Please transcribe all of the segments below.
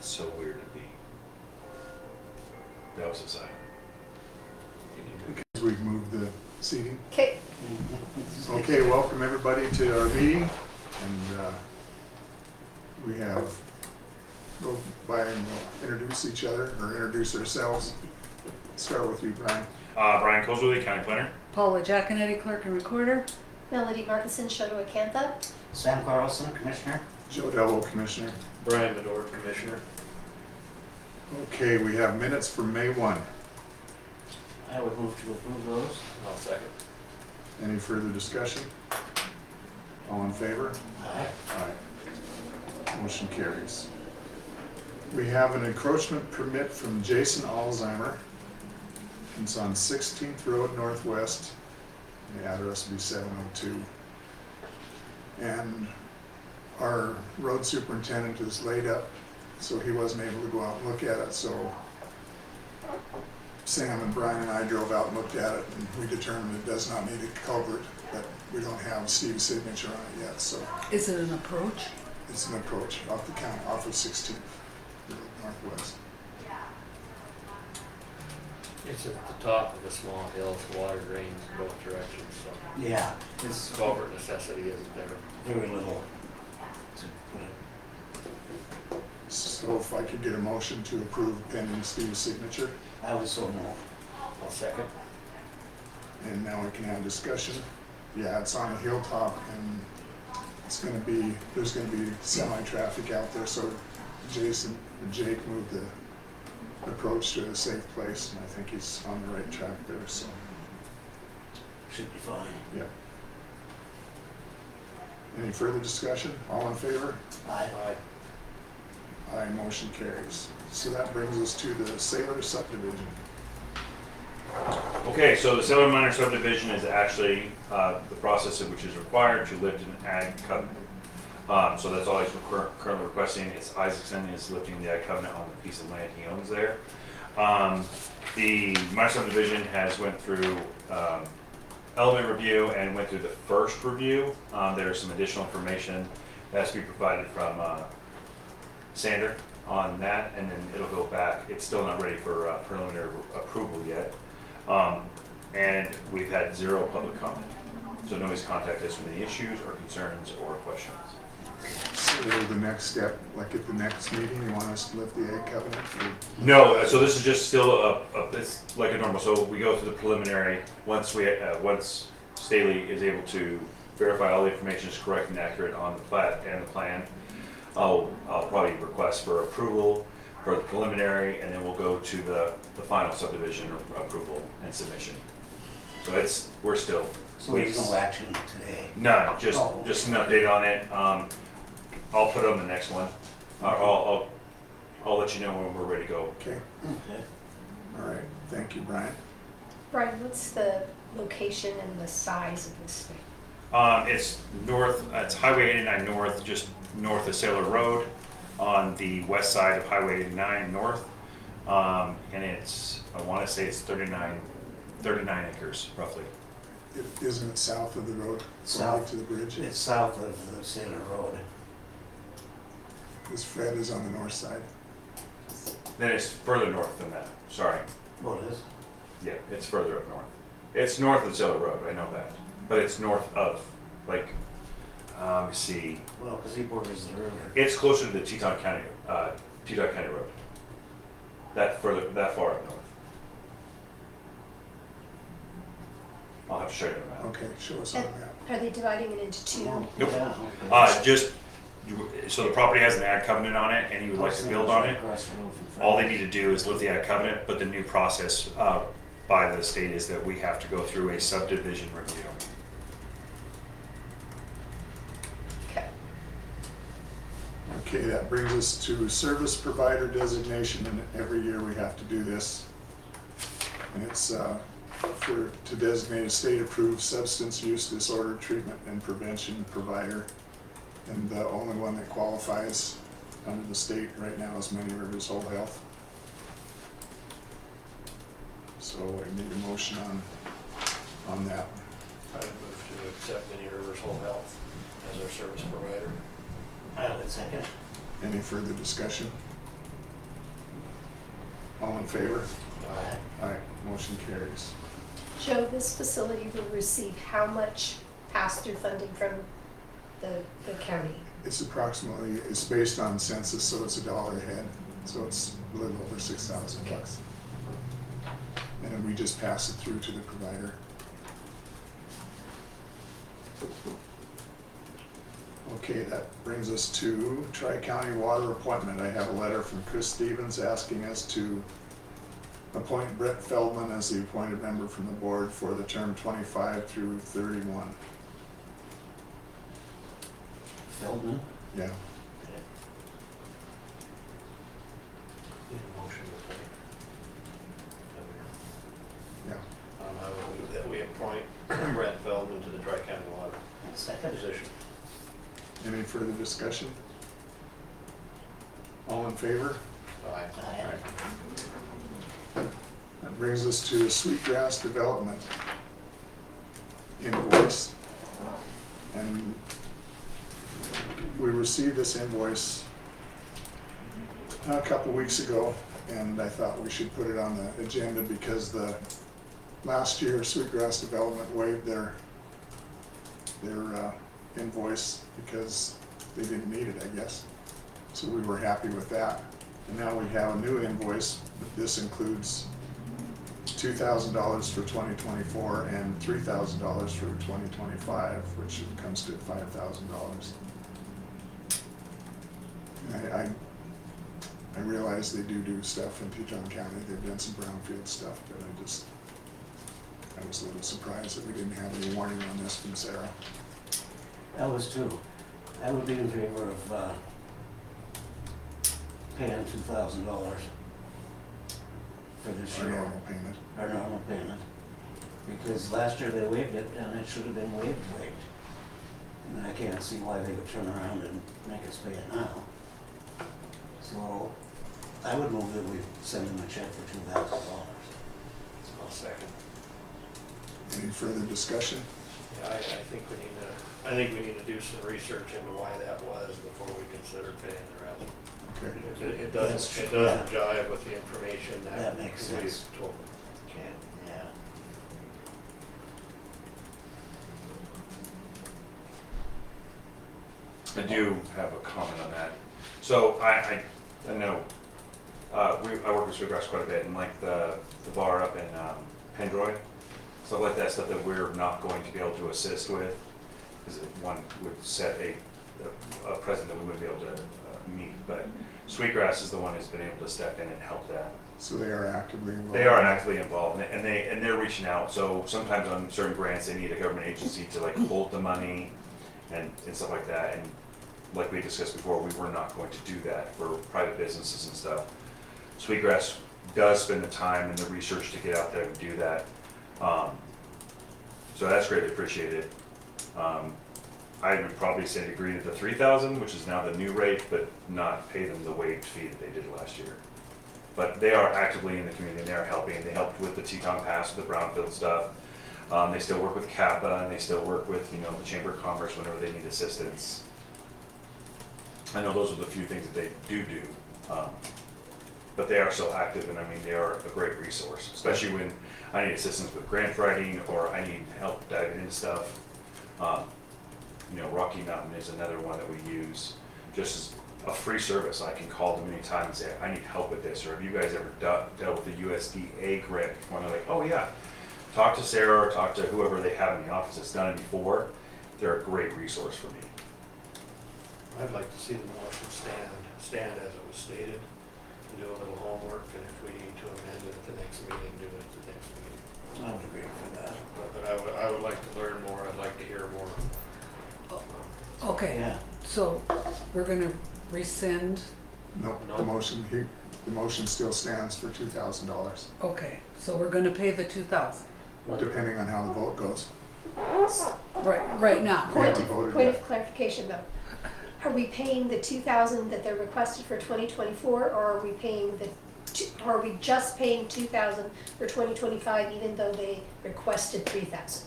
It's so weird to be. That was aside. Because we've moved the seating. Okay. Okay, welcome everybody to our meeting, and we have, go by and we'll introduce each other, or introduce ourselves. Start with you, Brian. Brian Cosley, County Planner. Paula, Jaconetty, Clerk and Recorder. Melody Martinson, Choteau, Sam Carlson, Commissioner. Joe Dellwo, Commissioner. Brian Bedord, Commissioner. Okay, we have minutes from May 1. I would move to approve those. I'll second. Any further discussion? All in favor? Aye. Aye. Motion carries. We have an encroachment permit from Jason Alzheimer. It's on 16th Road Northwest. The address will be 702. And our road superintendent is laid up, so he wasn't able to go out and look at it. So Sam and Brian and I drove out and looked at it, and we determined it does not need a culvert, but we don't have Steve's signature on it yet. So Is it an approach? it's an approach off the county, off of 16th Road Northwest. It's at the top of a small hill, so water drains in both directions, so Yeah, it's culvert necessity isn't there. very little to put it. So if I could get a motion to approve pending Steve's signature, I would so move. I'll second. and now we can have discussion. Yeah, it's on a hilltop, and it's gonna be, there's gonna be semi-traffic out there, so Jason, or Jake moved the approach to a safe place, and I think he's on the right track there, so, Should be fine. yeah. Any further discussion? All in favor? Aye. Aye, motion carries. So that brings us to the Sailor subdivision. Okay, so the Sailor Minor subdivision is actually the process of which is required to lift an ag covenant. So that's all he's currently requesting. It's Isaacson is lifting the ag covenant on the piece of land he owns there. The minor subdivision has went through element review and went through the first review. There's some additional information that has to be provided from Sander on that, and then it'll go back. It's still not ready for preliminary approval yet. And we've had 0 public comment. So nobody's contacted us with any issues or concerns or questions. So the next step, like at the next meeting, you want us to lift the ag covenant? Or- No, so this is just still it's like a normal, so we go through the preliminary, once Staley is able to verify all the information is correct and accurate on the plat and the plan, I'll probably request for approval for the preliminary, and then we'll go to the final subdivision approval and submission. So we're still. So there's no action today. No, just Oh. just an update on it. I'll put on the next one. I'll let you know when we're ready to go. Okay, Okay. all right, thank you, Brian. Brian, what's the location and the size of this thing? It's north. It's Highway 89 north, just north of Sailor Road, on the west side of Highway 89 north, and I want to say it's 39 acres roughly. Isn't it south of the road, South. to the bridge? It's south of the Sailor Road. This Fred is on the north side. Then it's further north than that. Sorry. What is? Yeah, it's further up north. It's north of Sailor Road. I know that, but it's north of let me see. Well, because he borders the river. It's closer to the Teton County Road. That far up north. I'll have to show you the map. Okay, show us on the map. Are they dividing it into two? Nope. Yeah. So the property has an ag covenant on it, and you would like to build on it. All they need to do is lift the ag covenant, but the new process by the state is that we have to go through a subdivision review. Okay. Okay, that brings us to service provider designation, and every year we have to do this. And it's to designate a state-approved substance use disorder treatment and prevention provider. And the only one that qualifies under the state right now is Many Rivers Whole Health. So I need a motion on that. I would move to accept Many Rivers Whole Health as our service provider. I would second. Any further discussion? All in favor? Aye. Aye, motion carries. Joe, this facility will receive how much pass-through funding from the county? It's approximately, it's based on census, so it's $1 a head, so it's a little over $6,000. And then we just pass it through to the provider. Okay, that brings us to Tri-County Water appointment. I have a letter from Chris Stevens asking us to appoint Brett Feldman as the appointed member from the board for the term 25 through 31. Feldman? Yeah, Need a motion to appoint. yeah. I will move that we appoint Brett Feldman to the Tri-County Water Second. position. Any further discussion? All in favor? Aye. Aye. That brings us to Sweetgrass Development invoice. And we received this invoice a couple weeks ago, and I thought we should put it on the agenda because last year Sweetgrass Development waived their invoice because they didn't need it, I guess. So we were happy with that. And now we have a new invoice. This includes $2,000 for 2024 and $3,000 for 2025, which comes to $5,000. I realize they do stuff in Teton County. They've done some brownfield stuff, but I was a little surprised that we didn't have any warning on this from Sarah. I was too. I would be in favor of paying $2,000 for this Our year, normal payment. our normal payment. Because last year they waived it, and it should have been waived. And I can't see why they would turn around and make us pay it now. So I would move that we send them a check for $2,000. I'll second. Any further discussion? Yeah, I think we need to do some research into why that was before we consider paying the rest. Okay. It doesn't jive with the information That makes we've sense. told. Okay, yeah. I do have a comment on that. So I know, I work with Sweetgrass quite a bit, and like the bar up in Pendroy, stuff like that, stuff that we're not going to be able to assist with, because one would set a precedent that we wouldn't be able to meet, but Sweetgrass is the one who's been able to step in and help that. So they are actively involved? They are actively involved, and they're reaching out. So sometimes on certain grants, they need a government agency to like hold the money and stuff like that. And like we discussed before, we were not going to do that for private businesses and stuff. Sweetgrass does spend the time and the research to get out there and do that. So that's greatly appreciated. I would probably say to agree to the $3,000, which is now the new rate, but not pay them the waived fee that they did last year. But they are actively in the community, and they are helping. They helped with the Teton Pass, with the brownfield stuff. They still work with CAPA, and they still work with, the Chamber of Commerce whenever they need assistance. I know those are the few things that they do. But they are still active, and I mean, they are a great resource, especially when I need assistance with grant writing, or I need help diving into stuff. Rocky Mountain is another one that we use, just as a free service. I can call them anytime and say, I need help with this, or have you guys ever dealt with the USDA grant? When they're like, oh yeah, talk to Sarah, or talk to whoever they have in the office that's done it before. They're a great resource for me. I'd like to see the motion stand as it was stated, and do a little homework, and if we need to amend it at the next meeting, do it at the next meeting. I would agree with that. But I would like to learn more, I'd like to hear more. Okay, Yeah. so we're gonna rescind, No, No. the motion still stands for $2,000, okay, so we're gonna pay the 2,000, depending on how the vote goes. right now. Yeah, we voted Point yet. of clarification though. Are we paying the 2,000 that they're requested for 2024, or are we paying are we just paying 2,000 for 2025 even though they requested 3,000?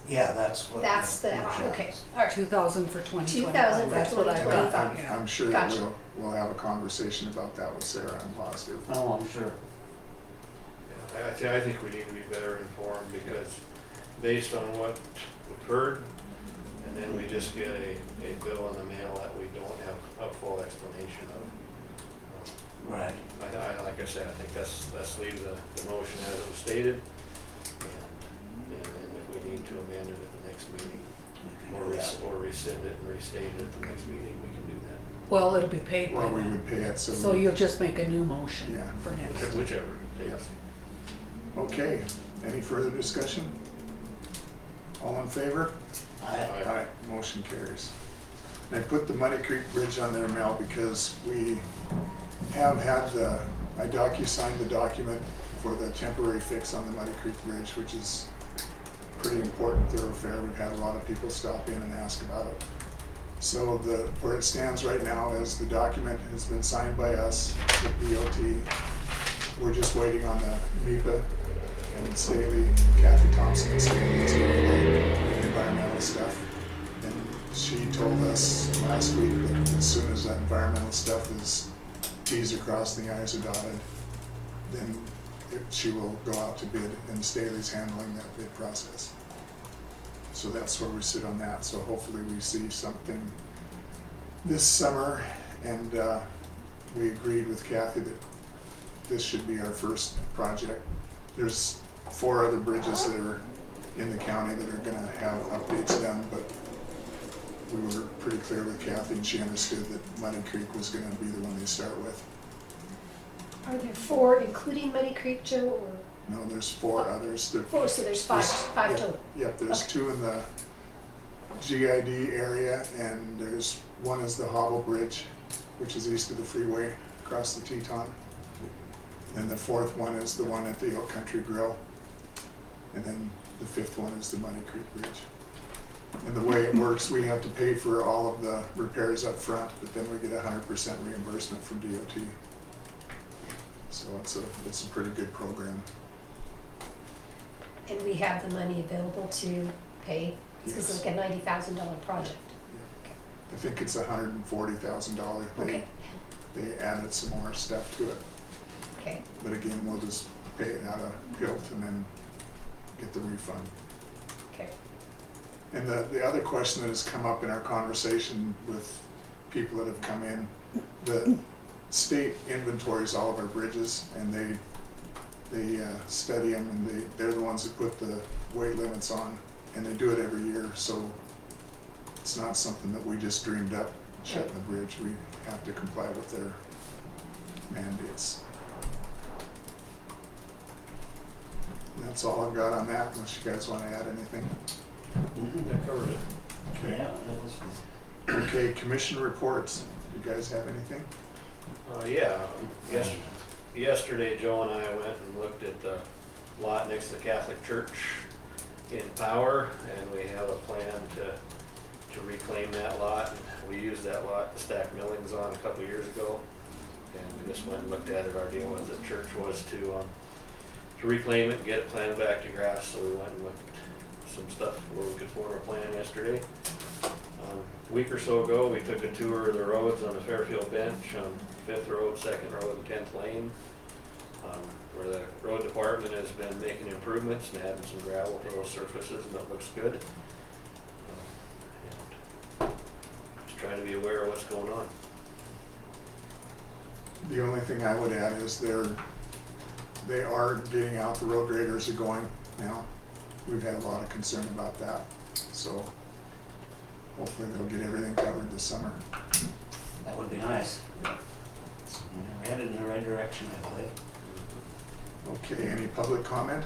Yeah, that's what. That's the, okay, all right. 2,000 for 2025. 2,000 for That's what I 2025. got, yeah. I'm sure that Gotcha. we'll have a conversation about that with Sarah, I'm positive. Oh, I'm sure. I think we need to be better informed, because based on what we've heard, and then we just get a bill in the mail that we don't have a full explanation of. Right. Like I said, I think let's leave the motion as it was stated, and if we need to amend it at the next meeting, or rescind it and restate it at the next meeting, we can do that. Well, it'll be paid by Well, we then. would pay it, So you'll just make a new motion Yeah. for next. Whichever, yes. Okay, any further discussion? All in favor? Aye. Motion carries. And I put the Muddy Creek Bridge on there now because we have had I docu-signed the document for the temporary fix on the Muddy Creek Bridge, which is pretty important thoroughfare. We've had a lot of people stop in and ask about it. So where it stands right now is the document has been signed by us, the DOT. We're just waiting on the MIPA and Staley, Kathy Thompson and Staley to do environmental stuff. And she told us last week that as soon as that environmental stuff is T's are crossed and the I's are dotted, then she will go out to bid, and Staley's handling that bid process. So that's where we sit on that. So hopefully we see something this summer, and we agreed with Kathy that this should be our first project. There's 4 other bridges that are in the county that are gonna have updates done, but we were pretty clear with Kathy, and she understood that Muddy Creek was gonna be the one they start with. Are there 4 including Muddy Creek, Joe, or No, there's 4 others. 4, so there's 5 Yep, total? Yep, there's Okay. 2 in the GID area, and there's one is the Hobble Bridge, which is east of the freeway across the Teton. And the 4th one is the one at the Oak Country Grill. And then the 5th one is the Muddy Creek Bridge. And the way it works, we have to pay for all of the repairs up front, but then we get 100% reimbursement from DOT. So it's a pretty good program. And we have the money available to pay? This is Yes. like a $90,000 project. I think it's $140,000. Okay, They added some more stuff to it. okay. But again, we'll just pay it out of HILT and then get the refund. Okay. And the other question that has come up in our conversation with people that have come in, the state inventories all of our bridges, and they study them, and they're the ones that put the weight limits on, and they do it every year, so it's not something that we just dreamed up, shutting the bridge. We have to comply with their mandates. And that's all I've got on that, unless you guys want to add anything. That covered it. Yeah, that was good. Okay, commission reports. You guys have anything? Yeah, yesterday Joe and I went and looked at the lot next to the Catholic Church in Power, and we have a plan to reclaim that lot. We used that lot to stack millings on a couple years ago, and we just went and looked at it. Our deal with the church was to reclaim it and get it planted back to grass, so we went and looked at some stuff where we could form a plan yesterday. A week or so ago, we took a tour of the roads on the Fairfield Bench on 5th Road, 2nd Road, and 10th Lane, where the road department has been making improvements and adding some gravel to those surfaces, and it looks good. And just trying to be aware of what's going on. The only thing I would add is they are getting out, the road graders are going now. We've had a lot of concern about that, so hopefully they'll get everything covered this summer. That would be nice. We're headed in the right direction, I believe. Okay, any public comment?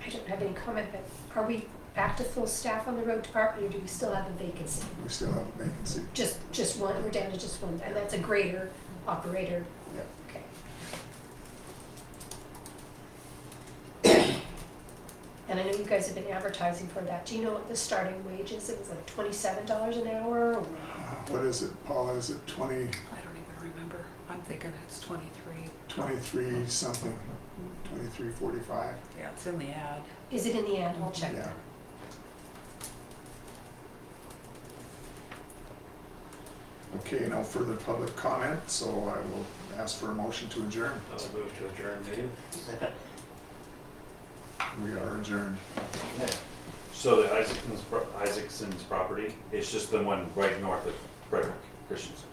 I don't have any comment, but are we back to full staff on the road department, or do we still have a vacancy? We still have a vacancy. Just one, we're down to just one, and that's a grader operator? Yep. Okay. And I know you guys have been advertising for that. Do you know what the starting wage is? It was like $27 an hour, or? What is it, Paula, is it 20, I don't even remember. I'm thinking it's 23. 23 something, 23.45? Yeah, it's in the ad. Is it in the ad? I'll check Yeah. that. Okay, no further public comment, so I will ask for a motion to adjourn. I'll move to adjourn meeting. Second. We are adjourned. So the Isaacson's property, it's just the one right north of Frederick Christensen.